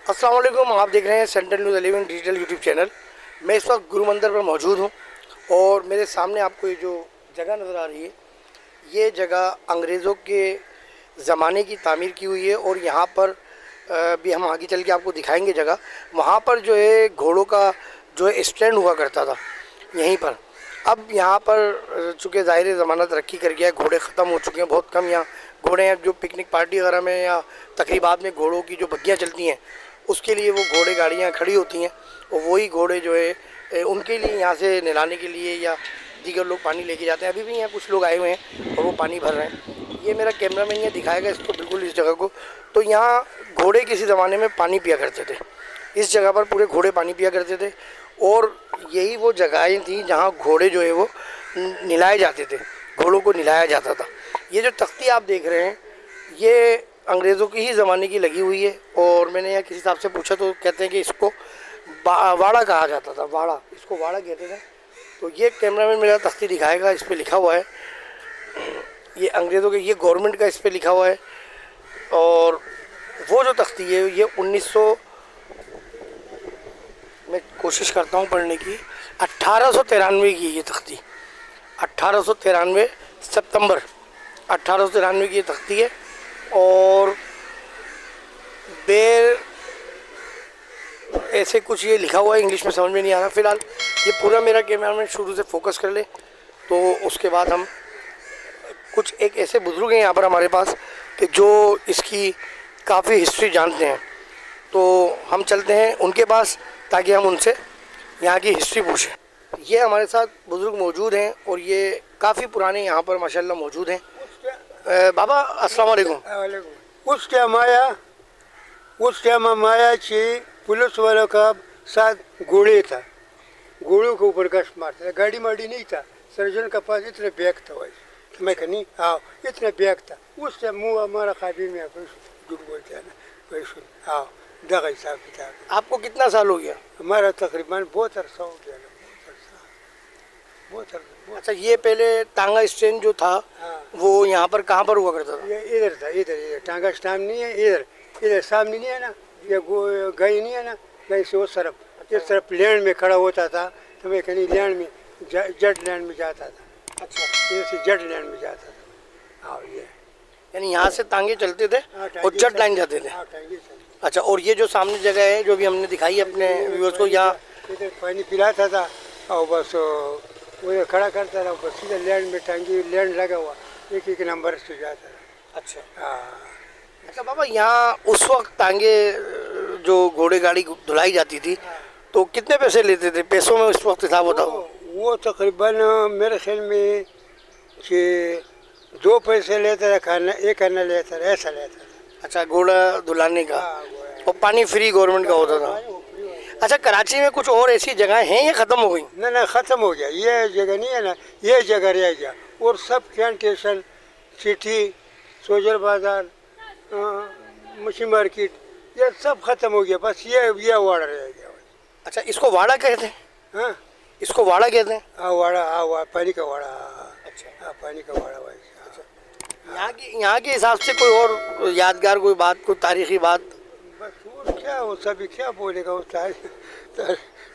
अस्सलाम वालेकुम। आप देख रहे हैं central news 11 digital YouTube channel. मैं इस वक्त गुरु मंदिर पर मौजूद हूं और मेरे सामने आपको ये जो जगह नज़र आ रही है, ये जगह अंग्रेज़ों के ज़माने की तामीर की हुई है और यहाँ पर भी हम आगे चल के आपको दिखाएंगे जगह। वहाँ पर जो है घोड़ों का जो है स्टैंड हुआ करता था यहीं पर। अब यहाँ पर चूँकि ज़ाहिर ज़माना तरक्की कर गया है, घोड़े ख़त्म हो चुके हैं, बहुत कम यहाँ घोड़े हैं। जो पिकनिक पार्टी वगैरह में या तकरीबात में घोड़ों की जो बग्गियाँ चलती हैं, उसके लिए वो घोड़े गाड़ियाँ खड़ी होती हैं और वही घोड़े जो है उनके लिए यहाँ से नहलाने के लिए या दीगर लोग पानी लेके जाते हैं। अभी भी यहाँ कुछ लोग आए हुए हैं और वो पानी भर रहे हैं। ये मेरा कैमरामैन ये दिखाएगा इसको बिल्कुल इस जगह को। तो यहाँ घोड़े किसी ज़माने में पानी पिया करते थे, इस जगह पर पूरे घोड़े पानी पिया करते थे और यही वो जगहें थी जहाँ घोड़े जो है वो नहलाए जाते थे, घोड़ों को नहलाया जाता था। ये जो तख्ती आप देख रहे हैं ये अंग्रेज़ों की ही ज़माने की लगी हुई है और मैंने यहाँ किसी साहब से पूछा तो कहते हैं कि इसको वाड़ा कहा जाता था, वाड़ा, इसको वाड़ा कहते थे। तो ये कैमरामैन मेरा तख्ती दिखाएगा, इस पर लिखा हुआ है, ये अंग्रेज़ों के, ये गवर्नमेंट का इस पर लिखा हुआ है। और वो जो तख्ती है ये 1900 मैं कोशिश करता हूँ पढ़ने की, 1893 की ये तख्ती, 1893 सितंबर 1893 की ये तख्ती है। और बेर ऐसे कुछ ये लिखा हुआ है, इंग्लिश में समझ में नहीं आ रहा। फ़िलहाल ये पूरा मेरा कैमरामैन शुरू से फोकस कर ले तो उसके बाद हम कुछ एक ऐसे बुज़ुर्ग हैं यहाँ पर हमारे पास कि जो इसकी काफ़ी हिस्ट्री जानते हैं, तो हम चलते हैं उनके पास ताकि हम उनसे यहाँ की हिस्ट्री पूछें। ये हमारे साथ बुज़ुर्ग मौजूद हैं और ये काफ़ी पुराने यहाँ पर माशाल्लाह मौजूद हैं। बाबा अस्सलाम वालेकुम। उस टाइम हम आया कि पुलिस वालों का साथ घोड़े था, घोड़ों के ऊपर गश्त मारता था, गाड़ी माड़ी नहीं था। सर्जन का पास इतना बैग था वैसे, मैं कहीं हाँ इतना बैग था उस टाइम। मुँह हमारा काबिल में झूठ बोलते हैं ना वैसे। हाँ दगा हिसाब किताब। आपको कितना साल हो गया? हमारा तकरीबन बहुत अरसा हो गया, बहुत अरसा। अच्छा, ये पहले टांगा स्टैंड जो था वो यहाँ पर कहाँ पर हुआ करता था? ये इधर था, इधर टांगा स्टैंड नहीं है, इधर सामने नहीं है ना, ये गई नहीं है ना, गई से उस तरफ, इस तरफ लैंड में खड़ा होता था तो मैं कहीं लैंड में जट लैंड में जाता था। अच्छा, इधर से जट लैंड में जाता था। हाँ ये यानी यहाँ से टांगे चलते थे और जट लाइन जाते थे। अच्छा, और ये जो सामने जगह है जो भी हमने दिखाई अपने व्यूअर्स को, यहाँ इधर पानी पिलाता था और बस वो खड़ा करता था, बस सीधा लैंड में टांगी लैंड लगा हुआ एक नंबर से जाता था। अच्छा हाँ। अच्छा बाबा, यहाँ उस वक्त टांगे जो घोड़े गाड़ी धुलाई जाती थी तो कितने पैसे लेते थे? पैसों में उस वक्त हिसाब होता? वो तकरीबन मेरे ख्याल में कि 2 पैसे लेता था खाना, 1 आना लेता था, ऐसा लेता था। अच्छा, घोड़ा धुलाने का और पानी फ्री गवर्नमेंट का होता था। अच्छा, कराची में कुछ और ऐसी जगह हैं या ख़त्म हो गई? ना ख़त्म हो गया, ये जगह नहीं है ना, ये जगह रह गया और सब कैंटेशन सिटी सोजर बाज़ार मछली मार्केट ये सब ख़त्म हो गया, बस ये वाड़ा रह गया। अच्छा, इसको वाड़ा कहते हैं? हाँ इसको वाड़ा कहते हैं? हाँ वाड़ा, हाँ पानी का वाड़ा। अच्छा हाँ पानी का वाड़ा भाई। यहाँ के हिसाब से कोई और यादगार कोई बात, कोई तारीख़ी बात? बस वो क्या, वो सभी क्या बोलेगा वो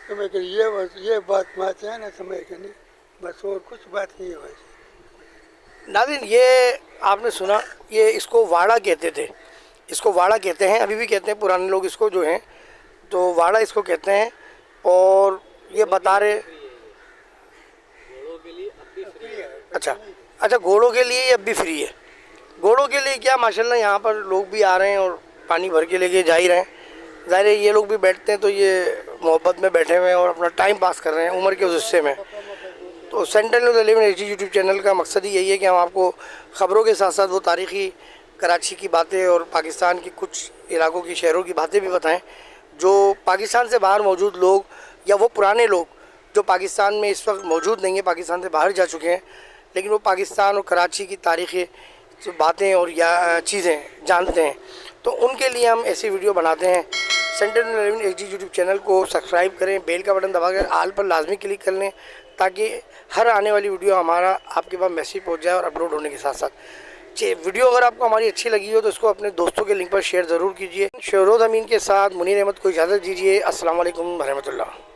समय के ये बस ये बात बात है ना समय के नहीं, बस और कुछ बात नहीं है वैसे। नाज़रीन, ये आपने सुना, ये इसको वाड़ा कहते थे, इसको वाड़ा कहते हैं, अभी भी कहते हैं पुराने लोग इसको जो हैं, तो वाड़ा इसको कहते हैं। और ये बता रहे अच्छा अच्छा, घोड़ों के लिए ये अब भी फ्री है। घोड़ों के लिए क्या, माशाल्लाह यहाँ पर लोग भी आ रहे हैं और पानी भर के लेके जा ही रहे हैं। ज़ाहिर है ये लोग भी बैठते हैं तो ये मोहब्बत में बैठे हुए हैं और अपना टाइम पास कर रहे हैं उम्र के उस हिस्से में। तो central news 11 HD YouTube channel का मकसद ही यही है कि हम आपको ख़बरों के साथ साथ वो तारीख़ी कराची की बातें और पाकिस्तान की कुछ इलाकों की शहरों की बातें भी बताएं जो पाकिस्तान से बाहर मौजूद लोग या वो पुराने लोग जो पाकिस्तान में इस वक्त मौजूद नहीं है, पाकिस्तान से बाहर जा चुके हैं, लेकिन वो पाकिस्तान और कराची की तारीख़ी बातें और या चीज़ें जानते हैं, तो उनके लिए हम ऐसी वीडियो बनाते हैं। Central news 11 HD YouTube channel को सब्सक्राइब करें, बेल का बटन दबाकर आल पर लाजमी क्लिक कर लें ताकि हर आने वाली वीडियो हमारा आपके पास मैसेज पहुंच जाए और अपलोड होने के साथ साथ। वीडियो अगर आपको हमारी अच्छी लगी हो तो इसको अपने दोस्तों के लिंक पर शेयर ज़रूर कीजिए। शहरोज अमीन के साथ मुनीर अहमद को इजाज़त दीजिए। अस्सलाम वालेकुम रहमतुल्लाह।